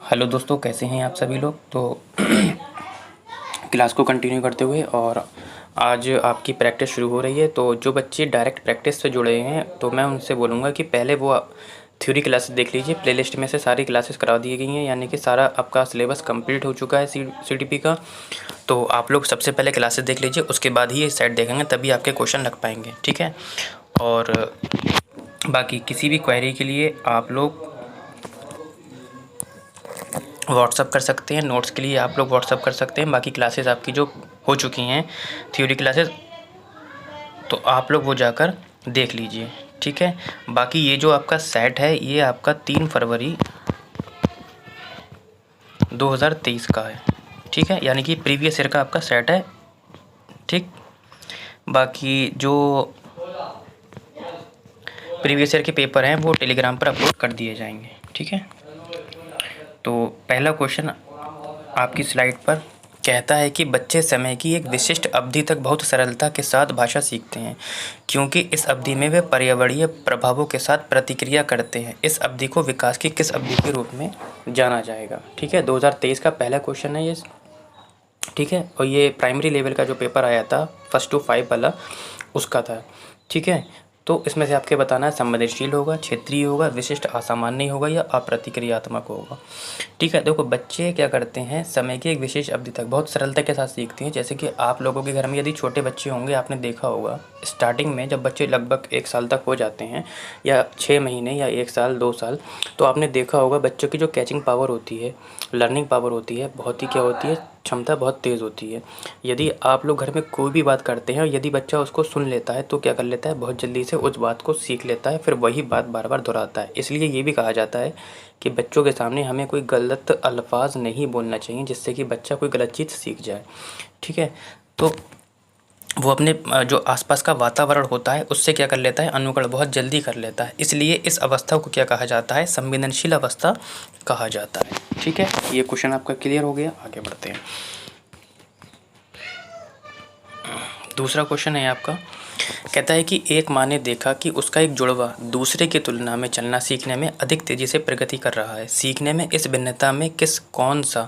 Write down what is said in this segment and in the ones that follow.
Hello दोस्तों, कैसे हैं आप सभी लोग। तो क्लास को कंटिन्यू करते हुए और आज आपकी प्रैक्टिस शुरू हो रही है। तो जो बच्चे डायरेक्ट प्रैक्टिस से जुड़े हैं तो मैं उनसे बोलूँगा कि पहले वो थ्योरी क्लासेस देख लीजिए। प्लेलिस्ट में से सारी क्लासेस करा दी गई हैं, यानी कि सारा आपका सिलेबस कंप्लीट हो चुका है CTP का। तो आप लोग सबसे पहले क्लासेस देख लीजिए, उसके बाद ही ये सेट देखेंगे, तभी आपके क्वेश्चन लग पाएंगे। ठीक है। और बाकी किसी भी क्वेरी के लिए आप लोग व्हाट्सअप कर सकते हैं। नोट्स के लिए आप लोग व्हाट्सअप कर सकते हैं। बाकी क्लासेस आपकी जो हो चुकी हैं थ्योरी क्लासेस, तो आप लोग वो जाकर देख लीजिए। ठीक है। बाकी ये जो आपका सेट है ये आपका 3 फरवरी 2023 का है। ठीक है, यानी कि प्रीवियस ईयर का आपका सेट है। ठीक। बाकी जो प्रीवियस ईयर के पेपर हैं वो टेलीग्राम पर अपलोड कर दिए जाएंगे। ठीक है। तो पहला क्वेश्चन आपकी स्लाइड पर कहता है कि बच्चे समय की एक विशिष्ट अवधि तक बहुत सरलता के साथ भाषा सीखते हैं, क्योंकि इस अवधि में वे पर्यावरणीय प्रभावों के साथ प्रतिक्रिया करते हैं। इस अवधि को विकास की किस अवधि के रूप में जाना जाएगा। ठीक है, 2023 का पहला क्वेश्चन है ये। ठीक है, और ये प्राइमरी लेवल का जो पेपर आया था 1 to 5 वाला, उसका था। ठीक है। तो इसमें से आपके बताना है संवेदनशील होगा, क्षेत्रीय होगा, विशिष्ट असामान्य होगा या अप्रतिक्रियात्मक होगा। ठीक है। देखो, बच्चे क्या करते हैं, समय की एक विशेष अवधि तक बहुत सरलता के साथ सीखते हैं। जैसे कि आप लोगों के घर में यदि छोटे बच्चे होंगे, आपने देखा होगा स्टार्टिंग में जब बच्चे लगभग 1 साल तक हो जाते हैं या 6 महीने या 1 साल 2 साल, तो आपने देखा होगा बच्चों की जो कैचिंग पावर होती है, लर्निंग पावर होती है, बहुत ही क्या होती है, क्षमता बहुत तेज़ होती है। यदि आप लोग घर में कोई भी बात करते हैं और यदि बच्चा उसको सुन लेता है तो क्या कर लेता है, बहुत जल्दी से उस बात को सीख लेता है, फिर वही बात बार बार दोहराता है। इसलिए ये भी कहा जाता है कि बच्चों के सामने हमें कोई गलत अल्फाज नहीं बोलना चाहिए जिससे कि बच्चा कोई गलत चीज़ सीख जाए। ठीक है। तो वो अपने जो आसपास का वातावरण होता है उससे क्या कर लेता है, अनुकरण बहुत जल्दी कर लेता है। इसलिए इस अवस्था को क्या कहा जाता है, संवेदनशील अवस्था कहा जाता है। ठीक है, ये क्वेश्चन आपका क्लियर हो गया। आगे बढ़ते हैं। दूसरा क्वेश्चन है आपका, कहता है कि एक माँ ने देखा कि उसका एक जुड़वा दूसरे की तुलना में चलना सीखने में अधिक तेज़ी से प्रगति कर रहा है। सीखने में इस भिन्नता में कौन सा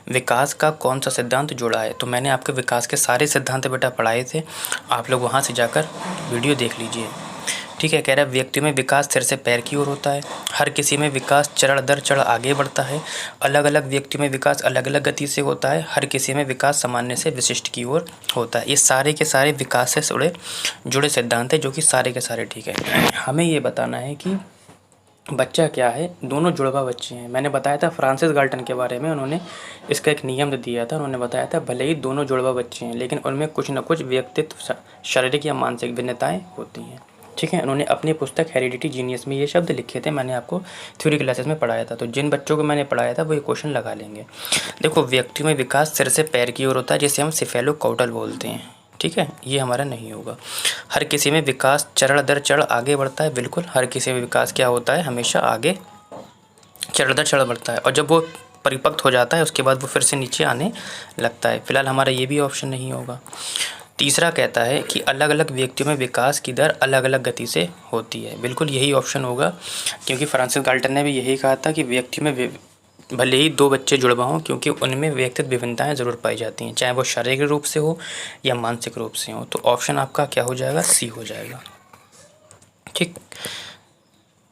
विकास का कौन सा सिद्धांत जुड़ा है। तो मैंने आपके विकास के सारे सिद्धांत बेटा पढ़ाए थे, आप लोग वहाँ से जाकर वीडियो देख लीजिए। ठीक है। कह रहा है व्यक्ति में विकास सिर से पैर की ओर होता है। हर किसी में विकास चरण दर चरण आगे बढ़ता है। अलग अलग व्यक्ति में विकास अलग अलग गति से होता है। हर किसी में विकास सामान्य से विशिष्ट की ओर होता है। ये सारे के सारे विकास से जुड़े सिद्धांत हैं जो कि सारे के सारे ठीक है। हमें ये बताना है कि बच्चा क्या है, दोनों जुड़वा बच्चे हैं। मैंने बताया था फ्रांसिस गाल्टन के बारे में, उन्होंने इसका एक नियम दिया था। उन्होंने बताया था भले ही दोनों जुड़वा बच्चे हैं लेकिन उनमें कुछ न कुछ व्यक्तित्व शारीरिक या मानसिक भिन्नताएं होती हैं। ठीक है। उन्होंने अपनी पुस्तक हेरिडिटी जीनियस में ये शब्द लिखे थे, मैंने आपको थ्योरी क्लासेस में पढ़ाया था। तो जिन बच्चों को मैंने पढ़ाया था वो ये क्वेश्चन लगा लेंगे। देखो, व्यक्ति में विकास सिर से पैर की ओर होता है, जिसे हम सिफेलोकॉटल बोलते हैं। ठीक है, ये हमारा नहीं होगा। हर किसी में विकास चरण दर चरण आगे बढ़ता है। बिल्कुल, हर किसी में विकास क्या होता है, हमेशा आगे चरण दर चरण बढ़ता है, और जब वो परिपक्व हो जाता है उसके बाद वो फिर से नीचे आने लगता है। फिलहाल हमारा ये भी ऑप्शन नहीं होगा। तीसरा कहता है कि अलग अलग व्यक्तियों में विकास की दर अलग अलग गति से होती है। बिल्कुल यही ऑप्शन होगा, क्योंकि फ्रांसिस गाल्टन ने भी यही कहा था कि व्यक्तियों में भले ही 2 बच्चे जुड़वा हों, क्योंकि उनमें व्यक्तिगत विभिन्नताएं ज़रूर पाई जाती हैं, चाहे वो शारीरिक रूप से हो या मानसिक रूप से हो। तो ऑप्शन आपका क्या हो जाएगा, सी हो जाएगा। ठीक।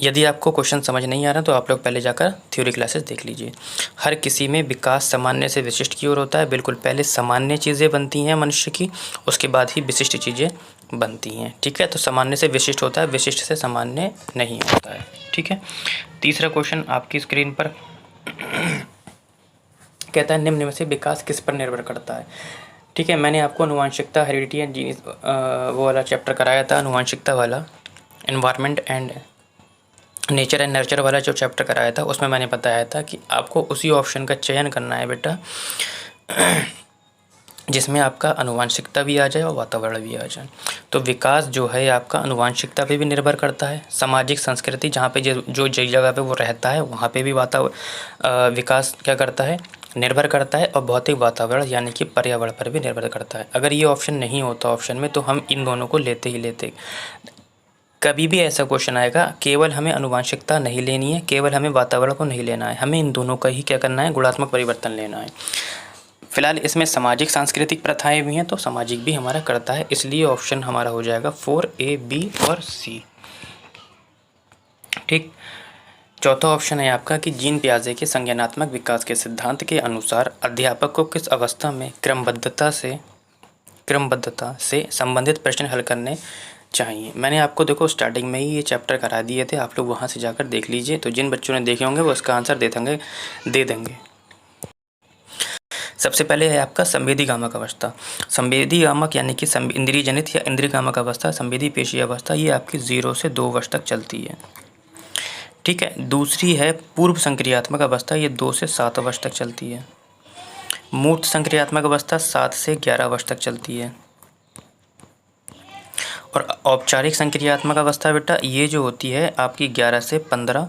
यदि आपको क्वेश्चन समझ नहीं आ रहा तो आप लोग पहले जाकर थ्योरी क्लासेस देख लीजिए। हर किसी में विकास सामान्य से विशिष्ट की ओर होता है। बिल्कुल, पहले सामान्य चीज़ें बनती हैं मनुष्य की, उसके बाद ही विशिष्ट चीज़ें बनती हैं। ठीक है। तो सामान्य से विशिष्ट होता है, विशिष्ट से सामान्य नहीं होता है। ठीक है। तीसरा क्वेश्चन आपकी स्क्रीन पर कहता है निम्न में से विकास किस पर निर्भर करता है। ठीक है। मैंने आपको आनुवांशिकता हेरिडिटी एंड जीनिस वो वाला चैप्टर कराया था, आनुवांशिकता वाला, environment and nature and nurture वाला जो चैप्टर कराया था, उसमें मैंने बताया था कि आपको उसी ऑप्शन का चयन करना है बेटा जिसमें आपका आनुवांशिकता भी आ जाए और वातावरण भी आ जाए। तो विकास जो है आपका आनुवांशिकता पे भी निर्भर करता है। सामाजिक संस्कृति, जहाँ पे जो जगह पे वो रहता है वहाँ पे भी विकास क्या करता है, निर्भर करता है। और भौतिक वातावरण यानी कि पर्यावरण पर भी निर्भर करता है। अगर ये ऑप्शन नहीं होता ऑप्शन में तो हम इन दोनों को लेते ही लेते। कभी भी ऐसा क्वेश्चन आएगा, केवल हमें आनुवंशिकता नहीं लेनी है, केवल हमें वातावरण को नहीं लेना है, हमें इन दोनों का ही क्या करना है, गुणात्मक परिवर्तन लेना है। फिलहाल इसमें सामाजिक सांस्कृतिक प्रथाएं भी हैं, तो सामाजिक भी हमारा करता है, इसलिए ऑप्शन हमारा हो जाएगा 4A, B और C। ठीक। चौथा ऑप्शन है आपका कि जीन पियाजे के संज्ञानात्मक विकास के सिद्धांत के अनुसार अध्यापक को किस अवस्था में क्रमबद्धता से संबंधित प्रश्न हल करने चाहिए। मैंने आपको देखो स्टार्टिंग में ही ये चैप्टर करा दिए थे, आप लोग वहाँ से जाकर देख लीजिए, तो जिन बच्चों ने देखे होंगे वो इसका आंसर दे देंगे। सबसे पहले है आपका संवेदी गामक अवस्था। संवेदी गामक यानी कि इंद्रिय जनित या इंद्रिय गामक अवस्था, संवेदी पेशी अवस्था, ये आपकी 0 से 2 वर्ष तक चलती है। ठीक है। दूसरी है पूर्व संक्रियात्मक अवस्था, ये 2 से 7 वर्ष तक चलती है। मूर्त संक्रियात्मक अवस्था 7 से 11 वर्ष तक चलती है। और औपचारिक संक्रियात्मक अवस्था बेटा ये जो होती है आपकी 11 से 15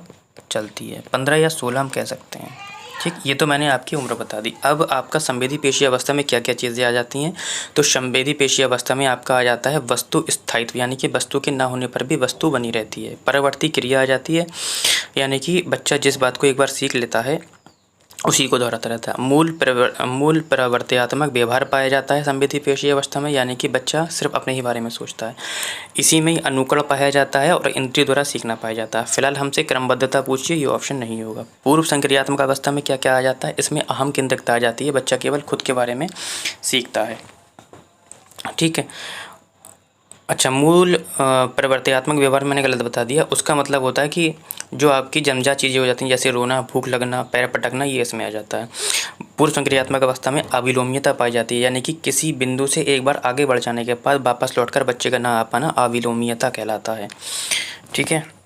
चलती है, 15 या 16 हम कह सकते हैं। ठीक, ये तो मैंने आपकी उम्र बता दी। अब आपका संवेदी पेशी अवस्था में क्या क्या चीज़ें आ जाती हैं, तो संवेदी पेशी अवस्था में आपका आ जाता है वस्तु स्थायित्व, यानी कि वस्तु के ना होने पर भी वस्तु बनी रहती है। परवर्ती क्रिया आ जाती है, यानी कि बच्चा जिस बात को एक बार सीख लेता है उसी को दोहराता रहता है। मूल प्रवर्त्यात्मक व्यवहार पाया जाता है संवेदी पेशी अवस्था में, यानी कि बच्चा सिर्फ अपने ही बारे में सोचता है। इसी में ही अनुकरण पाया जाता है और इंद्रिय द्वारा सीखना पाया जाता है। फिलहाल हमसे क्रमबद्धता पूछिए, ये ऑप्शन नहीं होगा। पूर्व संक्रियात्मक अवस्था में क्या क्या आ जाता है, इसमें अहम केंद्रिकता आ जाती है, बच्चा केवल खुद के बारे में सीखता है। ठीक है। अच्छा, मूल प्रवर्त्यात्मक व्यवहार मैंने गलत बता दिया, उसका मतलब होता है कि जो आपकी जन्मजात चीज़ें हो जाती हैं, जैसे रोना, भूख लगना, पैर पटकना, ये इसमें आ जाता है। पूर्व संक्रियात्मक अवस्था में अविलोम्यता पाई जाती है, यानी कि किसी बिंदु से एक बार आगे बढ़ जाने के बाद वापस लौटकर बच्चे का ना आ पाना अविलोम्यता कहलाता है। ठीक है।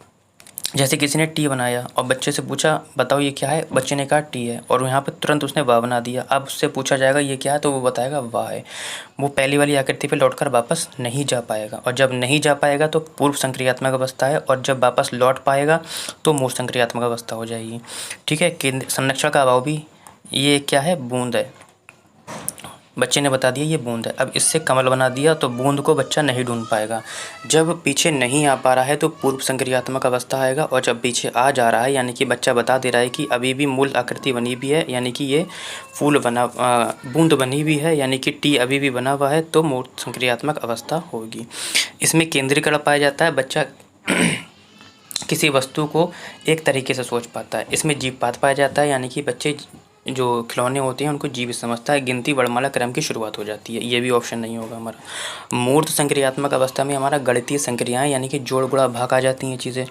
जैसे किसी ने टी बनाया और बच्चे से पूछा बताओ ये क्या है, बच्चे ने कहा टी है, और यहाँ पर तुरंत उसने वाह बना दिया। अब उससे पूछा जाएगा ये क्या है, तो वो बताएगा वाह है। वो पहली वाली आकृति पे लौटकर वापस नहीं जा पाएगा, और जब नहीं जा पाएगा तो पूर्व संक्रियात्मक अवस्था है, और जब वापस लौट पाएगा तो मूर्त संक्रियात्मक अवस्था हो जाएगी। ठीक है। केंद्र संरक्षण का अभाव भी, ये क्या है, बूंद है। बच्चे ने बता दिया ये बूंद है, अब इससे कमल बना दिया तो बूंद को बच्चा नहीं ढूंढ पाएगा। जब पीछे नहीं आ पा रहा है तो पूर्व संक्रियात्मक अवस्था आएगा, और जब पीछे आ जा रहा है यानी कि बच्चा बता दे रहा है कि अभी भी मूल आकृति बनी भी है, यानी कि ये फूल बना बूंद बनी भी है, यानी कि टी अभी भी बना हुआ है, तो मूर्त संक्रियात्मक अवस्था होगी। इसमें केंद्रीकरण पाया जाता है, बच्चा किसी वस्तु को एक तरीके से सोच पाता है। इसमें जीवपात पाया जाता है, यानी कि बच्चे जो खिलौने होते हैं उनको जीवित समझता है। गिनती वर्णमाला क्रम की शुरुआत हो जाती है, ये भी ऑप्शन नहीं होगा हमारा। मूर्त संक्रियात्मक अवस्था में हमारा गणितीय संक्रियाएं, यानी कि जोड़ गुणा भाग आ जाती हैं चीज़ें।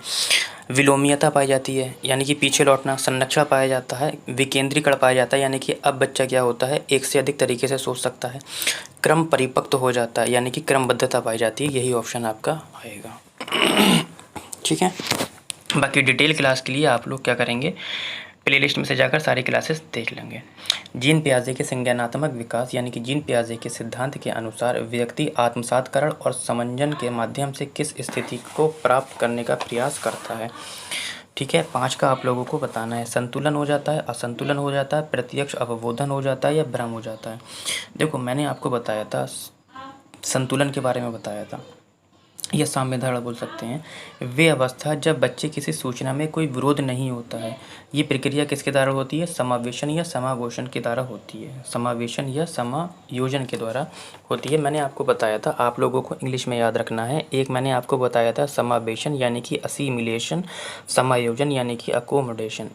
विलोमीयता पाई जाती है, यानी कि पीछे लौटना। संरक्षण पाया जाता है। विकेंद्रीकरण पाया जाता है, यानी कि अब बच्चा क्या होता है, एक से अधिक तरीके से सोच सकता है। क्रम परिपक्व हो जाता है, यानी कि क्रमबद्धता पाई जाती है। यही ऑप्शन आपका आएगा। ठीक है। बाकी डिटेल क्लास के लिए आप लोग क्या करेंगे, प्लेलिस्ट में से जाकर सारी क्लासेस देख लेंगे। जीन पियाजे के संज्ञानात्मक विकास, यानी कि जीन पियाजे के सिद्धांत के अनुसार व्यक्ति आत्मसातकरण और समंजन के माध्यम से किस स्थिति को प्राप्त करने का प्रयास करता है। ठीक है। 5 का आप लोगों को बताना है। संतुलन हो जाता है, असंतुलन हो जाता है, प्रत्यक्ष अवबोधन हो जाता है, या भ्रम हो जाता है। देखो मैंने आपको बताया था, संतुलन के बारे में बताया था, या साम्य धारणा बोल सकते हैं। वे अवस्था जब बच्चे किसी सूचना में कोई विरोध नहीं होता है। ये प्रक्रिया किसके द्वारा होती है, समावेशन या समावेशन के द्वारा होती है। समावेशन या समायोजन के द्वारा होती है। मैंने आपको बताया था, आप लोगों को इंग्लिश में याद रखना है। एक मैंने आपको बताया था समावेशन यानी कि असिमिलेशन, समायोजन यानी कि अकोमोडेशन।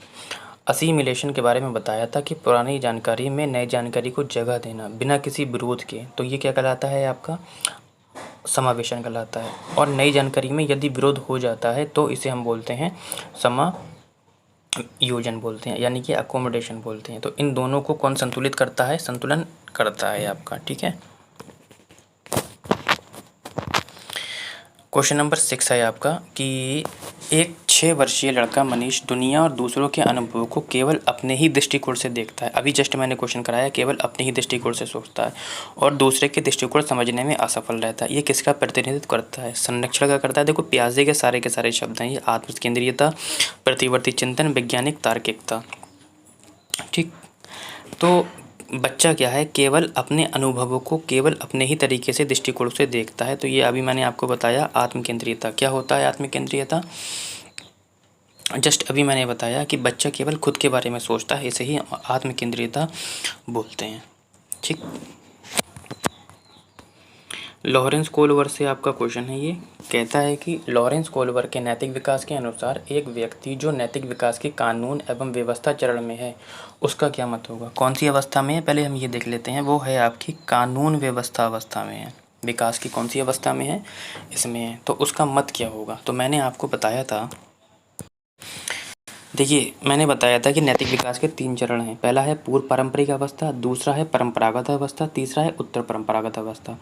असिमिलेशन के बारे में बताया था कि पुरानी जानकारी में नई जानकारी को जगह देना बिना किसी विरोध के, तो ये क्या कहलाता है आपका, समावेशन कहलाता है। और नई जानकारी में यदि विरोध हो जाता है तो इसे हम बोलते हैं समायोजन बोलते हैं, यानी कि अकोमोडेशन बोलते हैं। तो इन दोनों को कौन संतुलित करता है, संतुलन करता है आपका। ठीक है। क्वेश्चन नंबर 6 है आपका कि एक 6 वर्षीय लड़का मनीष दुनिया और दूसरों के अनुभवों को केवल अपने ही दृष्टिकोण से देखता है। अभी जस्ट मैंने क्वेश्चन कराया, केवल अपने ही दृष्टिकोण से सोचता है और दूसरे के दृष्टिकोण समझने में असफल रहता है। ये किसका प्रतिनिधित्व करता है, संरक्षण का करता है। देखो पियाजे के सारे शब्द हैं ये, आत्मकेंद्रियता, प्रतिवर्ती चिंतन, वैज्ञानिक तार्किकता। ठीक। तो बच्चा क्या है, केवल अपने अनुभवों को केवल अपने ही तरीके से, दृष्टिकोण से देखता है। तो ये अभी मैंने आपको बताया आत्मकेंद्रियता। क्या होता है आत्मकेंद्रियता? जस्ट अभी मैंने बताया कि बच्चा केवल खुद के बारे में सोचता है, इसे ही आत्मकेंद्रियता बोलते हैं। ठीक। लॉरेंस कोहलर से आपका क्वेश्चन है ये। कहता है कि लॉरेंस कोहलर के नैतिक विकास के अनुसार एक व्यक्ति जो नैतिक विकास के कानून एवं व्यवस्था चरण में है, उसका क्या मत होगा? कौन सी अवस्था में है, पहले हम ये देख लेते हैं। वो है आपकी कानून व्यवस्था अवस्था में है। विकास की कौन सी अवस्था में है? इसमें है। तो उसका मत क्या होगा? तो मैंने आपको बताया था, देखिए मैंने बताया था कि नैतिक विकास के 3 चरण हैं। पहला है पूर्व पारंपरिक अवस्था, दूसरा है परंपरागत अवस्था, तीसरा है उत्तर परंपरागत अवस्था।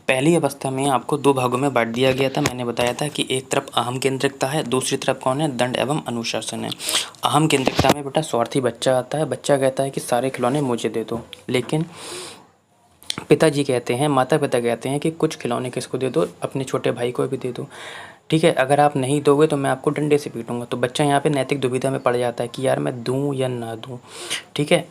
पहली अवस्था में आपको 2 भागों में बांट दिया गया था। मैंने बताया था कि एक तरफ अहम केंद्रिकता है, दूसरी तरफ कौन है? दंड एवं अनुशासन है। अहम केंद्रिकता में बेटा स्वार्थी बच्चा आता है। बच्चा कहता है कि सारे खिलौने मुझे दे दो, लेकिन पिताजी कहते हैं, माता पिता कहते हैं कि कुछ खिलौने किसको दे दो? अपने छोटे भाई को भी दे दो। ठीक है, अगर आप नहीं दोगे तो मैं आपको डंडे से पीटूंगा। तो बच्चा यहाँ पे नैतिक दुविधा में पड़ जाता है कि यार मैं दूं या ना दूं। ठीक है।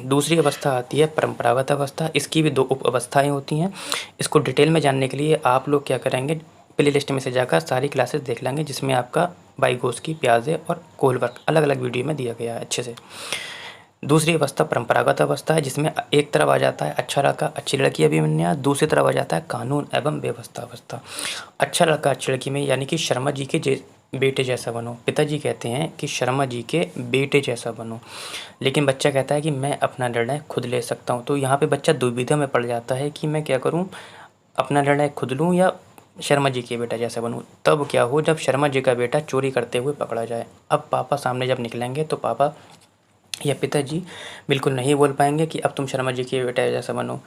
दूसरी अवस्था आती है परंपरागत अवस्था। इसकी भी 2 उप अवस्थाएं होती हैं। इसको डिटेल में जानने के लिए आप लोग क्या करेंगे, प्ले लिस्ट में से जाकर सारी क्लासेस देख लेंगे, जिसमें आपका वाइगोस्की, पियाजे और कोहलर अलग अलग वीडियो में दिया गया है अच्छे से। दूसरी अवस्था परंपरागत अवस्था है, जिसमें एक तरफ आ जाता है अच्छा लड़का अच्छी लड़की अभिमन्यु, दूसरी तरफ आ जाता है कानून एवं व्यवस्था अवस्था। अच्छा लड़का अच्छी लड़की में यानी कि शर्मा जी के बेटे जैसा बनो। पिताजी कहते हैं कि शर्मा जी के बेटे जैसा बनो, लेकिन बच्चा कहता है कि मैं अपना निर्णय खुद ले सकता हूँ। तो यहाँ पे बच्चा दुविधा में पड़ जाता है कि मैं क्या करूँ, अपना निर्णय खुद लूँ या शर्मा जी के बेटा जैसा बनूँ। तब क्या हो, जब शर्मा जी का बेटा चोरी करते हुए पकड़ा जाए। अब पापा सामने जब निकलेंगे तो पापा या पिताजी बिल्कुल नहीं बोल पाएंगे कि अब तुम शर्मा जी के बेटा जैसा बनो।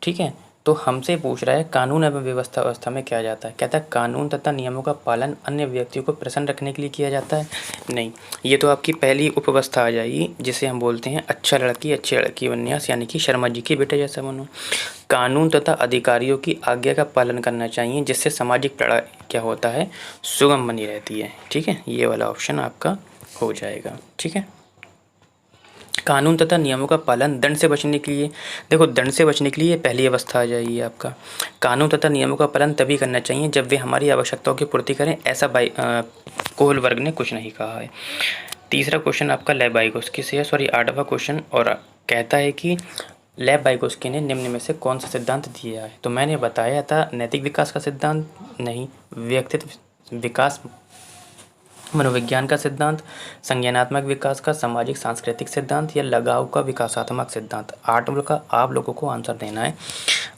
ठीक है। तो हमसे पूछ रहा है कानून एवं व्यवस्था अवस्था में क्या जाता है? कहता है कानून तथा नियमों का पालन अन्य व्यक्तियों को प्रसन्न रखने के लिए किया जाता है। नहीं, ये तो आपकी पहली उपअवस्था आ जाएगी, जिसे हम बोलते हैं अच्छा लड़की अच्छी लड़की विन्यास, यानी कि शर्मा जी के बेटे जैसा बनो। कानून तथा अधिकारियों की आज्ञा का पालन करना चाहिए, जिससे सामाजिक प्रणाली क्या होता है, सुगम बनी रहती है। ठीक है, ये वाला ऑप्शन आपका हो जाएगा। ठीक है। कानून तथा नियमों का पालन दंड से बचने के लिए, देखो दंड से बचने के लिए पहली अवस्था आ जाएगी आपका। कानून तथा नियमों का पालन तभी करना चाहिए जब वे हमारी आवश्यकताओं की पूर्ति करें, ऐसा कोहलवर्ग ने कुछ नहीं कहा है। तीसरा क्वेश्चन आपका लेव वाइगोस्की से है, सॉरी 8वां क्वेश्चन, और कहता है कि लेव वाइगोस्की ने निम्न में से कौन सा सिद्धांत दिया है? तो मैंने बताया था नैतिक विकास का सिद्धांत नहीं, व्यक्तित्व विकास मनोविज्ञान का सिद्धांत, संज्ञानात्मक विकास का, सामाजिक सांस्कृतिक सिद्धांत या लगाव का विकासात्मक सिद्धांत। 8 का आप लोगों को आंसर देना है।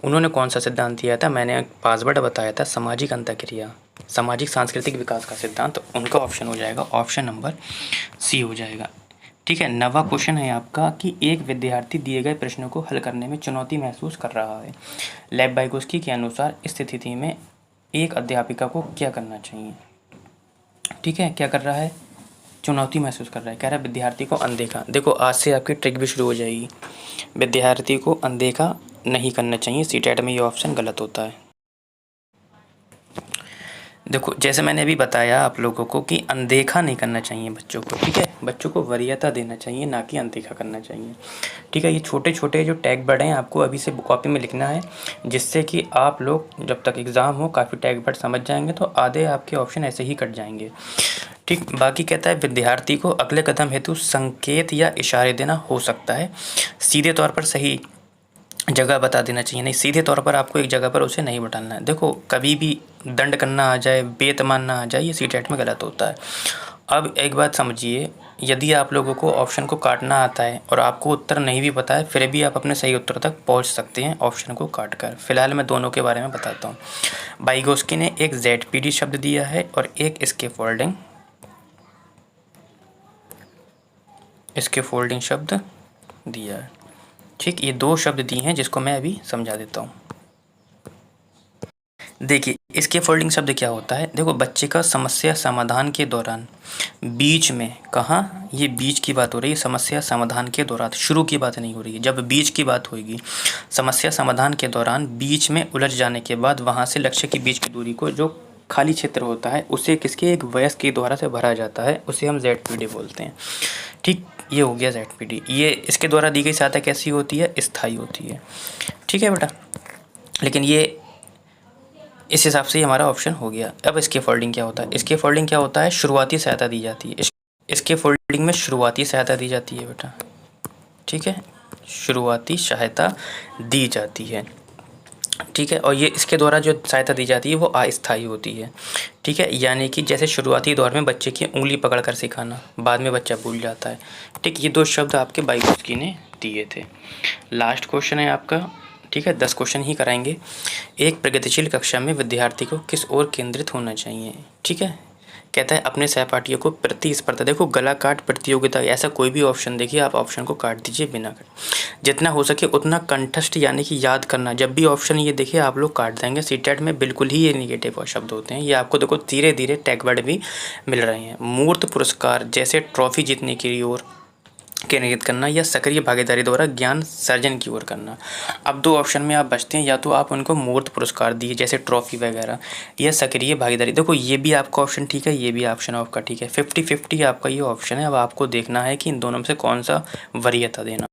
उन्होंने कौन सा सिद्धांत दिया था? मैंने पासवर्ड बताया था सामाजिक अंतःक्रिया, सामाजिक सांस्कृतिक विकास का सिद्धांत। उनका ऑप्शन हो जाएगा, ऑप्शन नंबर सी हो जाएगा। ठीक है। 9वां क्वेश्चन है आपका कि एक विद्यार्थी दिए गए प्रश्नों को हल करने में चुनौती महसूस कर रहा है। लेव वाइगोस्की के अनुसार इस स्थिति में एक अध्यापिका को क्या करना चाहिए? ठीक है, क्या कर रहा है? चुनौती महसूस कर रहा है। कह रहा है विद्यार्थी को अनदेखा। देखो आज से आपकी ट्रिक भी शुरू हो जाएगी। विद्यार्थी को अनदेखा नहीं करना चाहिए, सीटेट में ये ऑप्शन गलत होता है। देखो जैसे मैंने अभी बताया आप लोगों को कि अनदेखा नहीं करना चाहिए बच्चों को। ठीक है, बच्चों को वरीयता देना चाहिए, ना कि अनदेखा करना चाहिए। ठीक है, ये छोटे छोटे जो टैग वर्ड हैं आपको अभी से कॉपी में लिखना है, जिससे कि आप लोग जब तक एग्ज़ाम हो काफ़ी टैग वर्ड समझ जाएंगे, तो आधे आपके ऑप्शन ऐसे ही कट जाएंगे। ठीक। बाकी कहता है विद्यार्थी को अगले कदम हेतु संकेत या इशारे देना हो सकता है, सीधे तौर पर सही जगह बता देना चाहिए। नहीं, सीधे तौर पर आपको एक जगह पर उसे नहीं बताना है। देखो कभी भी दंड करना आ जाए, बेत मानना आ जाए, ये सीटेट में गलत होता है। अब एक बात समझिए, यदि आप लोगों को ऑप्शन को काटना आता है और आपको उत्तर नहीं भी पता है, फिर भी आप अपने सही उत्तर तक पहुंच सकते हैं ऑप्शन को काट कर। फिलहाल मैं दोनों के बारे में बताता हूँ। वाइगोस्की ने एक ZPD शब्द दिया है और एक स्कैफोल्डिंग शब्द दिया है। ठीक, ये 2 शब्द दिए हैं जिसको मैं अभी समझा देता हूँ। देखिए स्कैफोल्डिंग शब्द क्या होता है? देखो बच्चे का समस्या समाधान के दौरान बीच में, कहाँ ये बीच की बात हो रही है, समस्या समाधान के दौरान, शुरू की बात नहीं हो रही है। जब बीच की बात होगी, समस्या समाधान के दौरान बीच में उलझ जाने के बाद वहाँ से लक्ष्य के बीच की दूरी को, जो खाली क्षेत्र होता है, उसे किसके, एक वयस्क के द्वारा से भरा जाता है, उसे हम ZPD बोलते हैं। ठीक, ये हो गया ZPD। ये इसके द्वारा दी गई सहायता कैसी होती है? स्थायी होती है। ठीक है बेटा, लेकिन ये इस हिसाब से ही हमारा ऑप्शन हो गया। अब इसके फोल्डिंग क्या होता है? इसके फोल्डिंग क्या होता है? शुरुआती सहायता दी जाती है। इसके फोल्डिंग में शुरुआती सहायता दी जाती है बेटा। ठीक है, शुरुआती सहायता दी जाती है। ठीक है, और ये इसके द्वारा जो सहायता दी जाती है वो अस्थायी होती है। ठीक है, यानी कि जैसे शुरुआती दौर में बच्चे की उंगली पकड़कर सिखाना, बाद में बच्चा भूल जाता है। ठीक, ये 2 शब्द आपके बाइकोस्की ने दिए थे। लास्ट क्वेश्चन है आपका। ठीक है, 10 क्वेश्चन ही कराएंगे। एक प्रगतिशील कक्षा में विद्यार्थी को किस ओर केंद्रित होना चाहिए? ठीक है, कहता है अपने सहपाठियों को प्रतिस्पर्धा, देखो गला काट प्रतियोगिता, ऐसा कोई भी ऑप्शन देखिए, आप ऑप्शन को काट दीजिए बिना काट। जितना हो सके उतना कंठस्थ यानी कि याद करना, जब भी ऑप्शन ये देखिए आप लोग काट देंगे। सीटेट में बिल्कुल ही ये निगेटिव शब्द होते हैं। ये आपको देखो धीरे धीरे टैग वर्ड भी मिल रहे हैं। मूर्त पुरस्कार जैसे ट्रॉफी जीतने की ओर केंद्रित करना या सक्रिय भागीदारी द्वारा ज्ञान सर्जन की ओर करना। अब 2 ऑप्शन में आप बचते हैं, या तो आप उनको मूर्त पुरस्कार दिए जैसे ट्रॉफी वगैरह, या सक्रिय भागीदारी। देखो ये भी आपका ऑप्शन ठीक है, ये भी ऑप्शन आपका ठीक है। 50-50 आपका ये ऑप्शन है। अब आपको देखना है कि इन दोनों में से कौन सा वरीयता देना।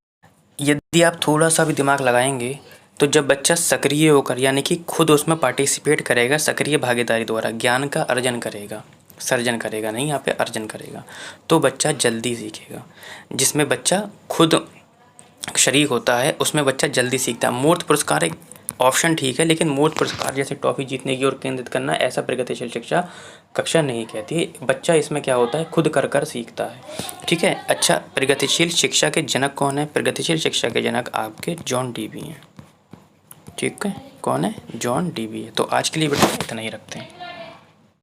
यदि आप थोड़ा सा भी दिमाग लगाएंगे तो जब बच्चा सक्रिय होकर यानी कि खुद उसमें पार्टिसिपेट करेगा, सक्रिय भागीदारी द्वारा ज्ञान का अर्जन करेगा, सर्जन करेगा नहीं, यहाँ पे अर्जन करेगा, तो बच्चा जल्दी सीखेगा। जिसमें बच्चा खुद शरीक होता है उसमें बच्चा जल्दी सीखता है। मूर्त पुरस्कार एक ऑप्शन ठीक है, लेकिन मूर्त पुरस्कार जैसे ट्रॉफी जीतने की ओर केंद्रित करना, ऐसा प्रगतिशील शिक्षा कक्षा नहीं कहती। बच्चा इसमें क्या होता है, खुद कर कर सीखता है। ठीक है, अच्छा, प्रगतिशील शिक्षा के जनक कौन है? प्रगतिशील शिक्षा के जनक आपके जॉन डीवी हैं। ठीक है, कौन है? जॉन डीवी है। तो आज के लिए बेटा इतना ही रखते हैं।